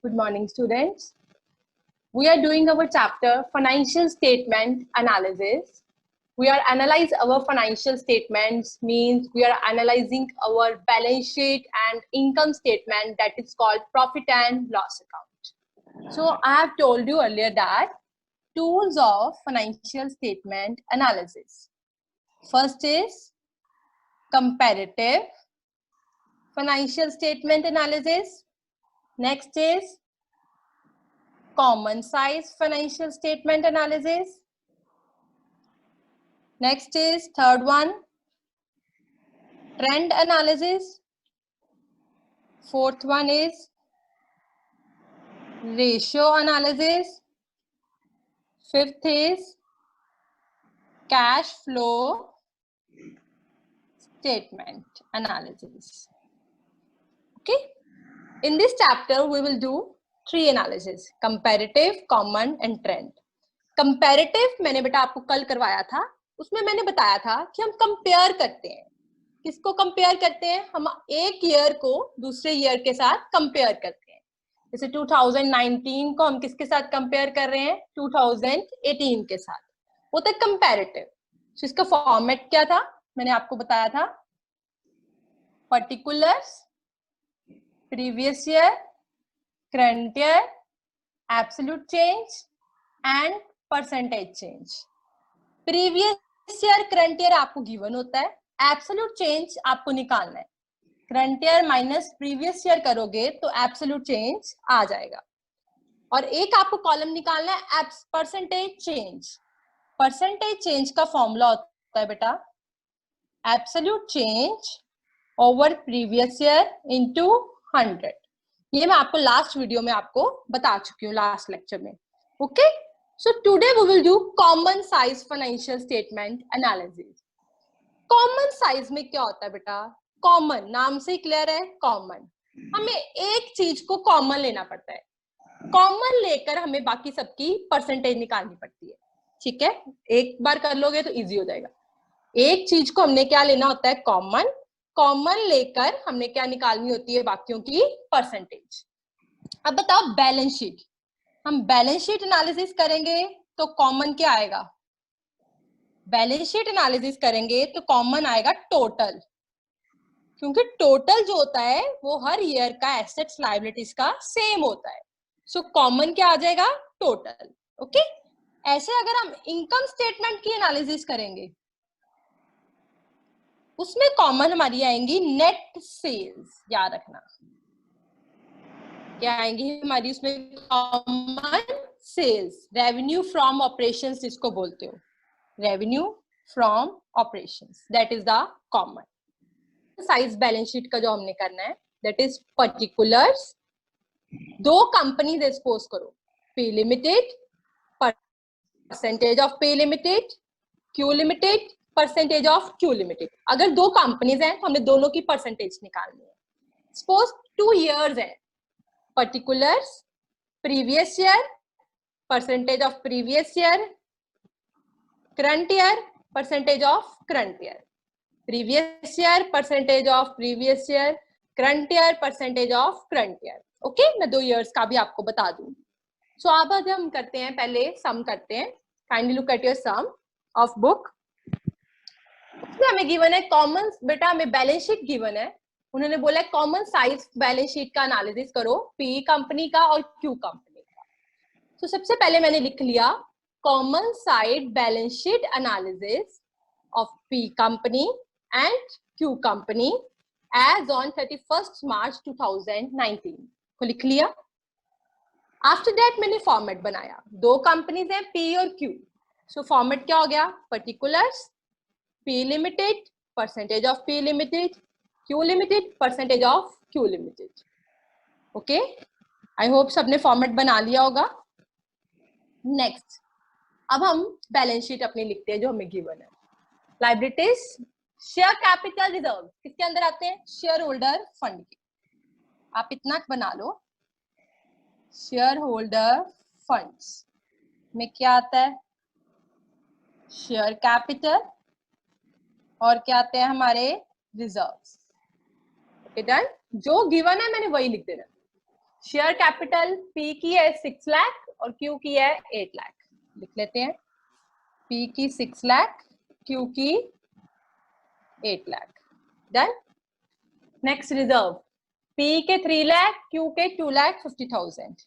Good morning, students. We are doing our chapter financial statement analysis. We are analyze our financial statements, means we are analyzing our balance sheet and income statement, that is called profit and loss account. So I have told you earlier that tools of financial statement analysis. First is comparative financial statement analysis. Next is common size financial statement analysis. Next is third one, trend analysis. Fourth one is ratio analysis. Fifth is cash flow statement analysis. Okay, in this chapter we will do three analysis: comparative, common and trend. Comparative मैंने बेटा आपको कल करवाया था, उसमें मैंने बताया था कि हम कंपेयर करते हैं। किसको कंपेयर करते हैं? हम एक ईयर को दूसरे ईयर के साथ कंपेयर करते हैं। जैसे 2019 को हम किसके साथ कंपेयर कर रहे हैं? 2018 के साथ। वो था कंपैरेटिव। तो इसका फॉर्मेट क्या था? मैंने आपको बताया था, particulars, previous year, current year, absolute change and percentage change. Previous year current year आपको गिवन होता है, एब्सोल्यूट चेंज आपको निकालना है। Current year minus previous year करोगे तो एब्सोल्यूट चेंज आ जाएगा। और एक आपको कॉलम निकालना है परसेंटेज चेंज। परसेंटेज चेंज का फॉर्मूला होता है बेटा absolute change over previous year into 100। ये मैं आपको लास्ट वीडियो में आपको बता चुकी हूँ, लास्ट लेक्चर में। Okay, so today we will do common size financial statement analysis. Common size में क्या होता है बेटा? Common, नाम से ही क्लियर है, common। हमें एक चीज को कॉमन लेना पड़ता है, कॉमन लेकर हमें बाकी सबकी परसेंटेज निकालनी पड़ती है। ठीक है, एक बार कर लोगे तो इजी हो जाएगा। एक चीज को हमने क्या लेना होता है? कॉमन। कॉमन लेकर हमने क्या निकालनी होती है? बाकियों की परसेंटेज। अब बताओ बैलेंस शीट, हम बैलेंस शीट एनालिसिस करेंगे तो कॉमन क्या आएगा? बैलेंस शीट एनालिसिस करेंगे तो कॉमन आएगा टोटल, क्योंकि टोटल जो होता है वो हर ईयर का एसेट्स लायबिलिटीज का सेम होता है। सो कॉमन क्या आ जाएगा? टोटल। ओके, ऐसे अगर हम इनकम स्टेटमेंट की एनालिसिस करेंगे उसमें कॉमन हमारी आएंगी नेट सेल्स। याद रखना क्या आएंगी हमारी उसमें? Common sales, revenue from operations जिसको बोलते हो, revenue from operations, that is the common size. Balance sheet का जो हमने करना है दैट इज पर्टिकुलर्स। दो कंपनीज एक्सपोज करो, P limited, percentage of P limited, Q limited, percentage of Q limited. अगर दो कंपनीज हैं तो हमने दोनों की परसेंटेज निकालनी है। सपोज 2 years है, particulars, previous year, percentage of previous year, current year, percentage of current year, previous year, percentage of previous year, current year, percentage of current year. Okay, मैं 2 years का भी आपको बता दूं। सो अब हम करते हैं, पहले सम करते हैं। Kindly look at your sum of book. उसमें हमें गिवन है कॉमन, बेटा हमें बैलेंस शीट गिवन है। उन्होंने बोला कॉमन साइज बैलेंस शीट का एनालिसिस करो, पी कंपनी का और क्यू कंपनी का। तो सबसे पहले मैंने लिख लिया common side balance sheet analysis of P company and Q company as on 31st March 2019 को लिख लिया। आफ्टर दैट मैंने फॉर्मेट बनाया, दो कंपनीज हैं पी और क्यू। सो फॉर्मेट क्या हो गया? Particulars, P limited, percentage of P limited, Q limited, percentage of Q limited. Okay, I hope सबने फॉर्मेट बना लिया होगा। नेक्स्ट, अब हम बैलेंस शीट अपनी लिखते हैं जो हमें गिवन है। लायबिलिटीज, शेयर कैपिटल रिजर्व किसके अंदर आते हैं? शेयर होल्डर फंड के। आप इतना बना लो, शेयर होल्डर फंड्स में क्या आता है? शेयर कैपिटल और क्या आते हैं हमारे? रिजर्व्स। ओके डन, जो गिवन है मैंने वही लिख देना। शेयर कैपिटल पी की है 6 लाख और क्यू की है 8 लाख, लिख लेते हैं। पी की 6 लाख, क्यू की 8 lakh, done. Next reserve, P के 3 लाख, क्यू के 2,50,000,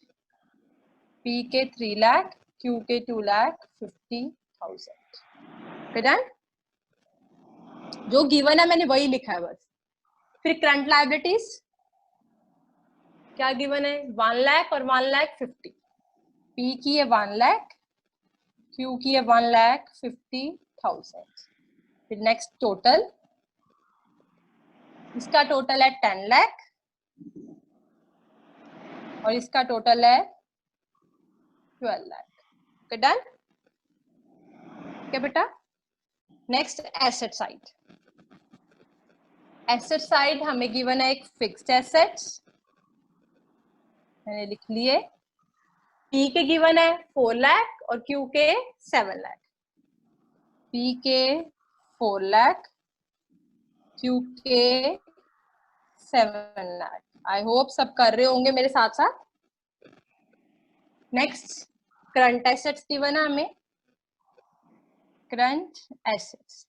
पी के 3 लाख, क्यू के 2,50,000, डन। जो गिवन है मैंने वही लिखा है बस। फिर करंट लायबिलिटीज क्या गिवन है, 1 लाख और 1,50,000, पी की है 1 लाख, क्यू की है 1,50,000। फिर नेक्स्ट टोटल, इसका टोटल है 10 लाख और इसका टोटल है 12 लाख, डन। क्या बेटा, next asset side. Asset side हमें गिवन है एक फिक्स्ड एसेट्स, मैंने लिख लिए। पी के गिवन है 4 लाख और क्यू के 7 लाख, पी के 4 लाख, क्यू के 7 लाख। आई होप सब कर रहे होंगे मेरे साथ साथ। नेक्स्ट करंट एसेट्स गिवन है हमें, करंट एसेट्स,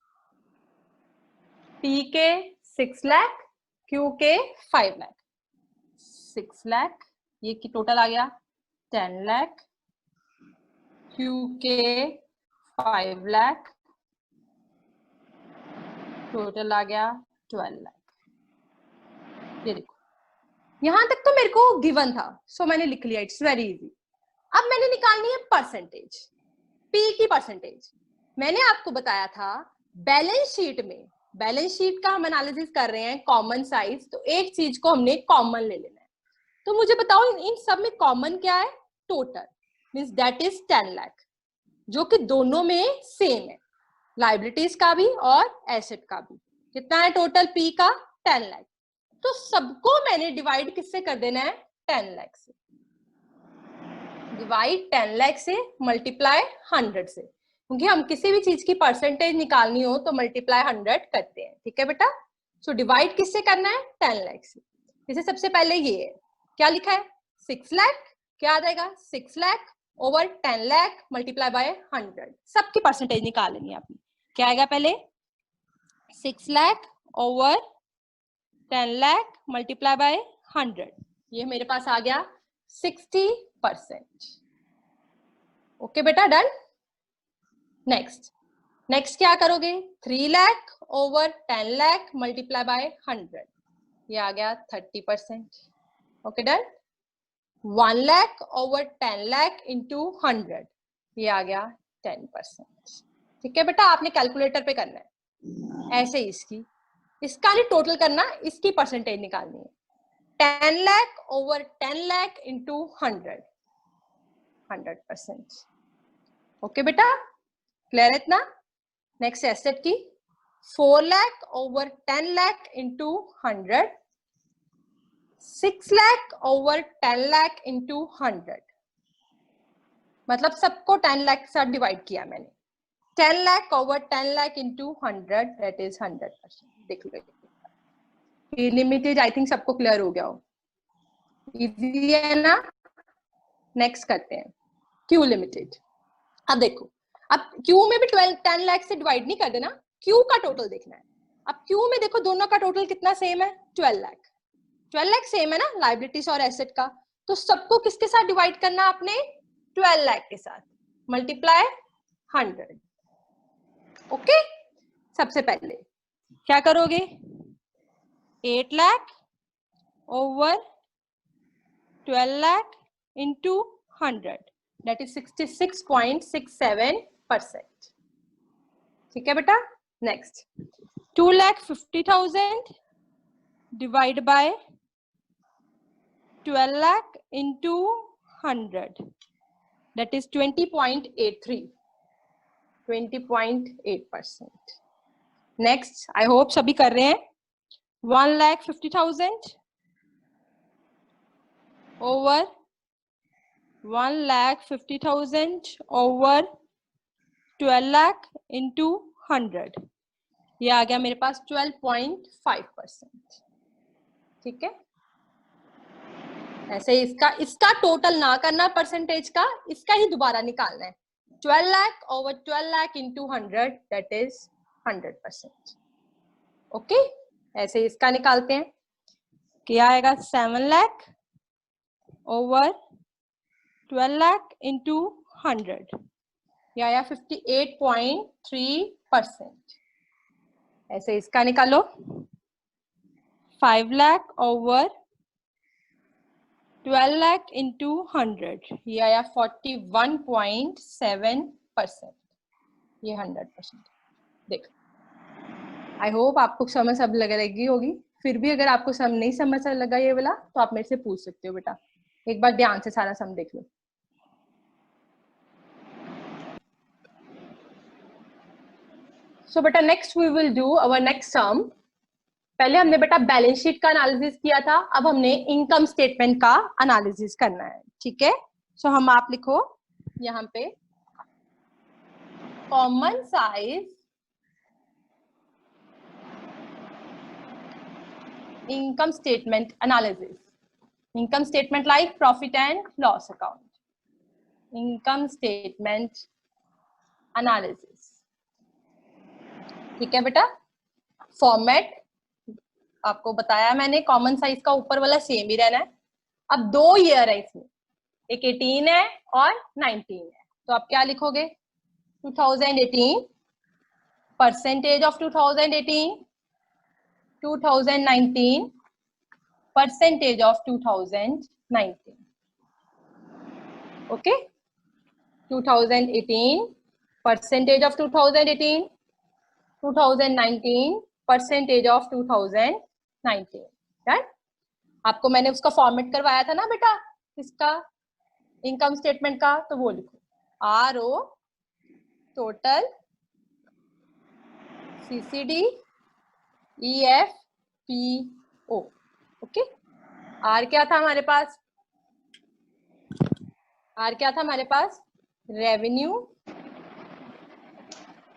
पी के 6 लाख, क्यू के 5 लाख, 6 लाख, ये की टोटल आ गया 10 लाख, क्यू के 5 लाख, टोटल आ गया 12 लाख। ये देखो, यहां तक तो मेरे को गिवन था, सो मैंने लिख लिया, इट्स वेरी इजी। अब मैंने निकालनी है परसेंटेज, पी की परसेंटेज। मैंने आपको बताया था बैलेंस शीट में, बैलेंस शीट का हम एनालिसिस कर रहे हैं कॉमन साइज, तो एक चीज को हमने कॉमन ले लेना है। तो मुझे बताओ इन सब में कॉमन क्या है, total, means that is 10 lakh, जो कि दोनों में सेम है, लाइबिलिटीज का भी और एसेट का भी। कितना है टोटल पी का, 10 लाख। तो सबको मैंने डिवाइड किससे कर देना है, 10 लाख से। डिवाइड 10 लाख से, मल्टीप्लाई 100 से, क्योंकि हम किसी भी चीज की परसेंटेज निकालनी हो तो मल्टीप्लाई 100 करते हैं, ठीक है बेटा। सो डिवाइड किससे करना है, 10 लाख से। जैसे सबसे पहले ये है, क्या लिखा है 6 लाख, क्या आ जाएगा 6 lakh over 10 lakh multiply by 100, सबकी परसेंटेज निकाल लेनी है आपने। क्या आएगा पहले 6 lakh over 10 lakh multiply by 100, ये मेरे पास आ गया 60%। ओके बेटा, डन। नेक्स्ट क्या करोगे, 3 lakh over 10 lakh multiply by 100, ये आ गया 30%। Okay done. 1 lakh over 10 lakh into 100, ये आ गया 10%। ठीक है बेटा, आपने कैलकुलेटर पे करना है ऐसे इसका नहीं टोटल करना, इसकी परसेंटेज निकालनी है। 10 lakh over 10 lakh into 100%। Okay बेटा, क्लियर है इतना। नेक्स्ट एसेट की 4 lakh over 10 lakh into 100, 6 lakh over 10 lakh into 100, मतलब सबको 10 लाख के साथ डिवाइड किया मैंने। 10 lakh over 10 lakh into 100, that is 100%। देख लो, लिमिटेड आई थिंक सबको क्लियर हो गया हो, इजी है ना। नेक्स्ट करते हैं क्यू लिमिटेड। अब देखो, अब क्यू में भी 10 लाख से डिवाइड नहीं कर देना, क्यू का टोटल देखना है। अब क्यू में देखो दोनों का टोटल कितना सेम है, 12 लाख। 12 लाख सेम है ना लाइबिलिटीज और एसेट का, तो सबको किसके साथ डिवाइड करना आपने, 12 लाख के साथ, मल्टीप्लाई 100। ओके, सबसे पहले क्या करोगे, 8 lakh over 12 lakh into 100, that is 66.67%। ठीक है बेटा। Next 2,50,000 divide by 12 lakh into 100, that is 20.83, 20.8%। Next, I hope सभी कर रहे हैं। 1,50,000 ओवर 1,50,000 ओवर 12 लाख इंटू 100, ये आ गया मेरे पास 12.5%। ठीक है, ऐसे इसका इसका टोटल ना करना परसेंटेज का, इसका ही दोबारा निकालना है। 12 lakh over 12 lakh into 100 that is 100%। Okay, ऐसे इसका निकालते हैं। क्या आएगा? 7 लाख ओवर 12 लाख इंटू 100, या आया 58.3%। ऐसे इसका निकालो। 5 लाख ओवर 12 लाख इंटू 100, ये आया 41.7%। ये 100%। देख, आई होप आपको समझ सब लग रही होगी। फिर भी अगर आपको सम नहीं समझ लगा ये वाला तो आप मेरे से पूछ सकते हो बेटा, एक बार ध्यान से सारा सम देख लो। सो बेटा next we will do our next sum. पहले हमने बेटा बैलेंस शीट का एनालिसिस किया था, अब हमने इनकम स्टेटमेंट का एनालिसिस करना है। ठीक है, सो हम आप लिखो यहाँ पे common size income statement analysis. Income statement like profit and loss account. Income statement analysis. ठीक है बेटा, फॉर्मेट आपको बताया मैंने, कॉमन साइज का ऊपर वाला सेम ही रहना है। अब 2 ईयर है इसमें, एक 18 है और 19 है, तो आप क्या लिखोगे? 2018, percentage of 2018, 2019, percentage of 2019. Okay, 2018 percentage of 2018, 2019 percentage of 2019। Right, आपको मैंने उसका फॉर्मेट करवाया था ना बेटा इसका इनकम स्टेटमेंट का, तो वो लिखो RO total, CCD, EFPO। Okay, R क्या था हमारे पास? आर क्या था हमारे पास? रेवेन्यू।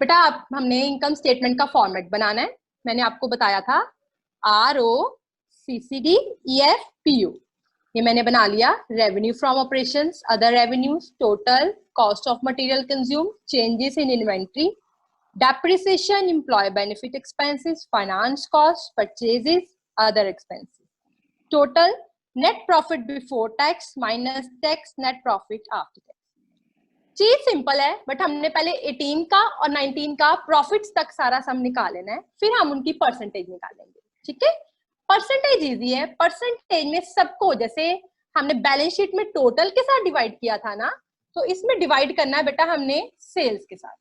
बेटा अब हमने इनकम स्टेटमेंट का फॉर्मेट बनाना है, मैंने आपको बताया था RO CCD EFPO, ये मैंने बना लिया। Revenue from operations, other revenues, total, cost of material consume, changes in inventory, depreciation, employ benefit expenses, finance cost, purchases, other expenses, total net profit before tax minus tax net profit after tax. चीज simple है, but हमने पहले 18 का और 19 का profits तक सारा सम निकाल लेना है, फिर हम उनकी परसेंटेज निकालेंगे। ठीक है, परसेंटेज इजी है। परसेंटेज में सबको, जैसे हमने बैलेंस शीट में टोटल के साथ डिवाइड किया था ना, तो इसमें डिवाइड करना है बेटा हमने सेल्स के साथ।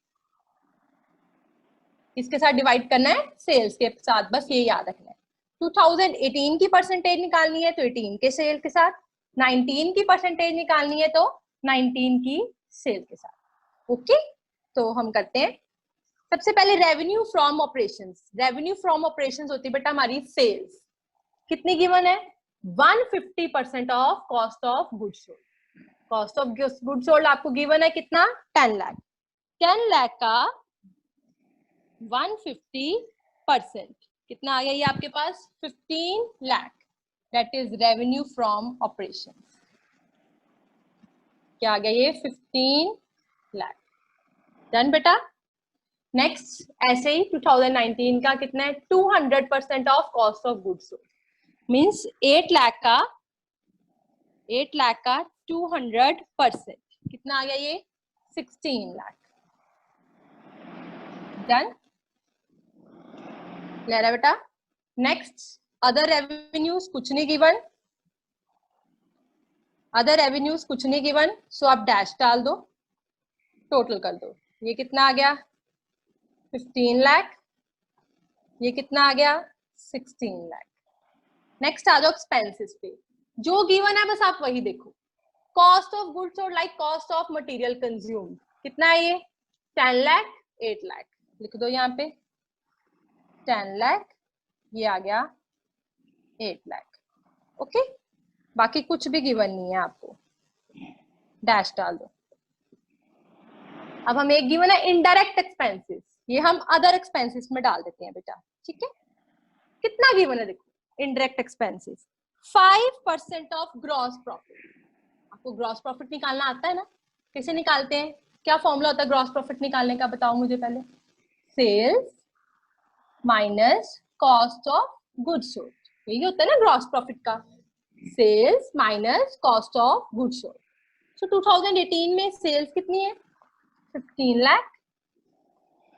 किसके साथ डिवाइड करना है? सेल्स के साथ, बस ये याद रखना है। 2018 की परसेंटेज निकालनी है तो 18 के सेल के साथ, 19 की परसेंटेज निकालनी है तो 19 की सेल के साथ। ओके, तो हम करते हैं। सबसे पहले revenue from operations. Revenue from operations होती है बेटा हमारी सेल्स। कितनी गिवन है? 150% of cost of goods sold. Cost of goods sold आपको गिवन है कितना? 10 लाख। 10 लाख का 150% कितना आ गया? ये आपके पास 15 lakh, that is revenue from operation. क्या आ गया? ये 15 लाख। डन बेटा। नेक्स्ट ऐसे ही 2019 का कितना है? 200% of cost of goods sold, means 8 lakh का 200% कितना आ गया? ये 16 लाख। डन, ले रहा बेटा। नेक्स्ट अदर रेवेन्यूज कुछ नहीं गिवन, अदर रेवेन्यूज कुछ नहीं गिवन, सो आप डैश डाल दो, टोटल कर दो। ये कितना आ गया? 15 लाख। ये कितना आ गया? 16 लाख। नेक्स्ट आ जाओ एक्सपेंसेस पे, जो गिवन है बस आप वही देखो। कॉस्ट ऑफ गुड्स और like cost of material consume कितना है? ये 10 लाख, 8 लाख लिख दो यहाँ पे। 10 लाख, ये आ गया 8 लाख। ओके, बाकी कुछ भी गिवन नहीं है आपको, डैश डाल दो। अब हम एक गिवन है इनडायरेक्ट एक्सपेंसेस, ये हम अदर एक्सपेंसेस में डाल देते हैं बेटा। ठीक है, कितना गिवन है देखो, indirect expenses 5% of gross profit. आपको ग्रॉस प्रॉफिट निकालना आता है ना, कैसे निकालते हैं, क्या फॉर्मूला होता है ग्रॉस प्रॉफिट निकालने का, बताओ मुझे पहले। Sales minus cost of goods sold, यही होता है ना ग्रॉस प्रॉफिट का, sales minus cost of goods sold. So 2018 में सेल्स कितनी है, 15 लाख,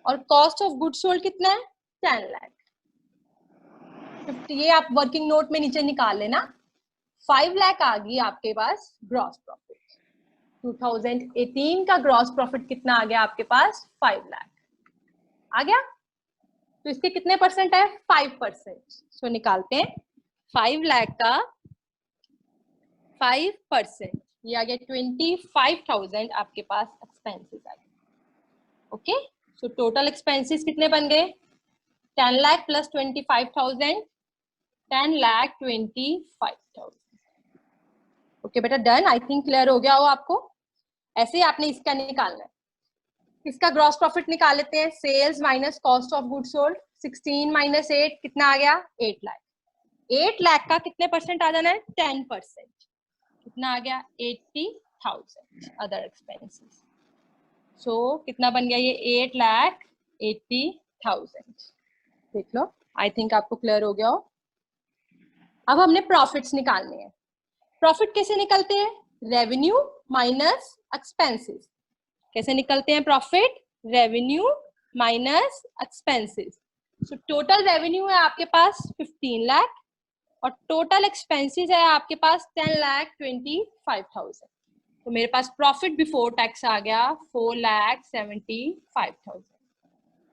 और कॉस्ट ऑफ गुड्स सोल्ड कितना है, 10 लाख। 50, ये आप वर्किंग नोट में नीचे निकाल लेना। 5 लाख आ गई आपके पास ग्रॉस प्रॉफिट। 2018 का ग्रॉस प्रॉफिट कितना आ गया आपके पास, 5 लाख आ गया। तो इसके कितने परसेंट है, 5%। सो निकालते हैं 5 लाख का 5%, ये आ गया 25,000 आपके पास एक्सपेंसेस आ गए। ओके, सो टोटल एक्सपेंसेस कितने बन गए, 10 लाख प्लस 25,000, 10,25,000। ओके बेटा, डन। आई थिंक क्लियर हो गया हो आपको। ऐसे ही आपने इसका निकालना है, इसका ग्रॉस प्रॉफिट निकाल लेते हैं। Sales minus cost of goods sold, 16 minus 8 कितना आ गया, 8 लाख। 8 लाख का कितने परसेंट आ जाना है, 10%, कितना आ गया, 80,000 अदर एक्सपेंसेस। सो कितना बन गया ये, 8,80,000। देख लो, आई थिंक आपको क्लियर हो गया हो। अब हमने प्रॉफिट्स निकालने हैं। प्रॉफिट कैसे निकलते हैं, रेवेन्यू माइनस एक्सपेंसेस। कैसे निकलते हैं profit, revenue minus expenses. So total revenue है आपके पास 15 लाख और टोटल एक्सपेंसेस है आपके पास 10,25,000। तो मेरे पास प्रॉफिट बिफोर टैक्स आ गया 4,75,000।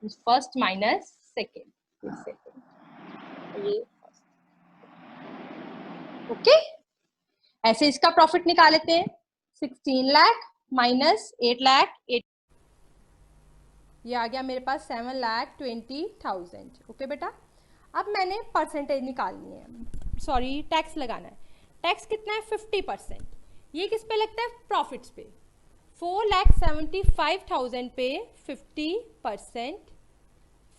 फर्स्ट माइनस सेकेंड, ये ओके। ऐसे इसका प्रॉफिट निकाल लेते हैं। 16 लाख माइनस 8 लाख, ये आ गया मेरे पास 7,20,000। ओके बेटा, अब मैंने परसेंटेज निकालनी है, सॉरी टैक्स लगाना है। टैक्स कितना है, 50%। ये किस पे लगता है, प्रॉफिट्स पे। 4,75,000 पे 50%,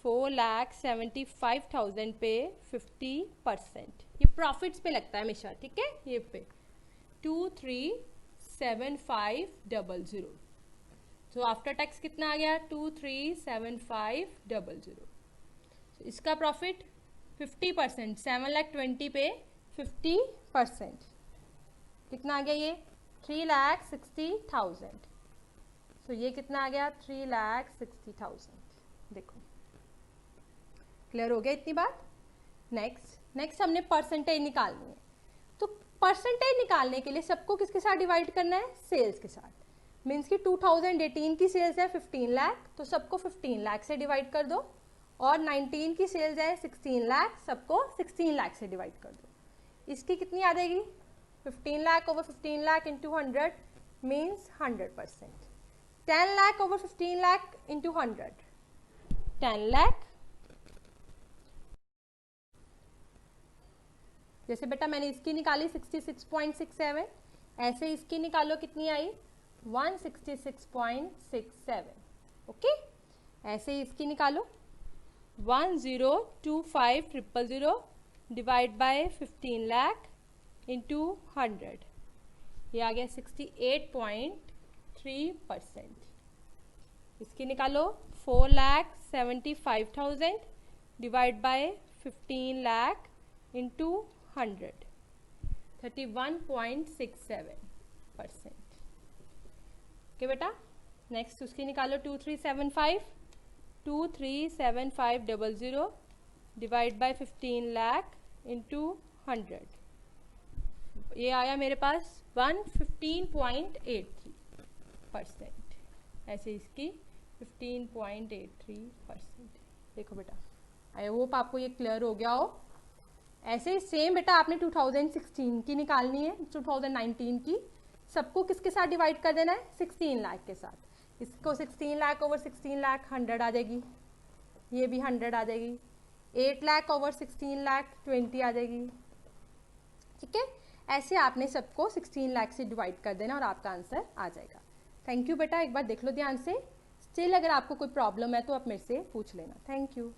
4,75,000 पे 50%, ये प्रॉफिट्स पे लगता है हमेशा, ठीक है। ये पे 237500, तो आफ्टर टैक्स कितना आ गया, 237500। तो इसका प्रॉफिट 50%, 7,20,000 पे 50% कितना आ गया, ये 3,60,000। तो ये कितना आ गया, 3,60,000। देखो क्लियर हो गया इतनी बात। नेक्स्ट हमने परसेंटेज निकालनी है। तो परसेंटेज निकालने के लिए सबको किसके साथ डिवाइड करना है, सेल्स के साथ। मीन्स कि 2018 की सेल्स है 15 लाख, तो सबको 15 लाख से डिवाइड कर दो, और 19 की सेल्स है 16 लाख, सबको 16 लाख से डिवाइड कर दो। इसकी कितनी आ जाएगी, 15 lakh over 15 lakh into 100 means 100%। 10 lakh over 15 lakh into 100, 10 lakh. जैसे बेटा मैंने इसकी निकाली 66.67, ऐसे इसकी निकालो, कितनी आई, 166.67। ओके, ऐसे इसकी निकालो, 1025,000 डिवाइड बाय 15 लाख इंटू 100, ये आ गया 68.3%। इसकी निकालो 4,75,000 divide by 15 lakh into 100, 31.67%। Okay बेटा, नेक्स्ट उसकी निकालो 2375,000 डिवाइड बाय 15 लाख इंटू 100, ये आया मेरे पास 115.83%। ऐसे इसकी 15.83%। देखो बेटा, आई होप आपको ये क्लियर हो गया हो। ऐसे ही सेम बेटा आपने 2016 की निकालनी है, 2019 की। सबको किसके साथ डिवाइड कर देना है, 16 लाख के साथ। इसको 16 लाख ओवर 16 लाख 100 आ जाएगी, ये भी 100 आ जाएगी। 8 लाख ओवर 16 लाख 20 आ जाएगी, ठीक है। ऐसे आपने सबको 16 लाख से डिवाइड कर देना और आपका आंसर आ जाएगा। थैंक यू बेटा, एक बार देख लो ध्यान से। स्टिल अगर आपको कोई प्रॉब्लम है तो आप मेरे से पूछ लेना। Thank you.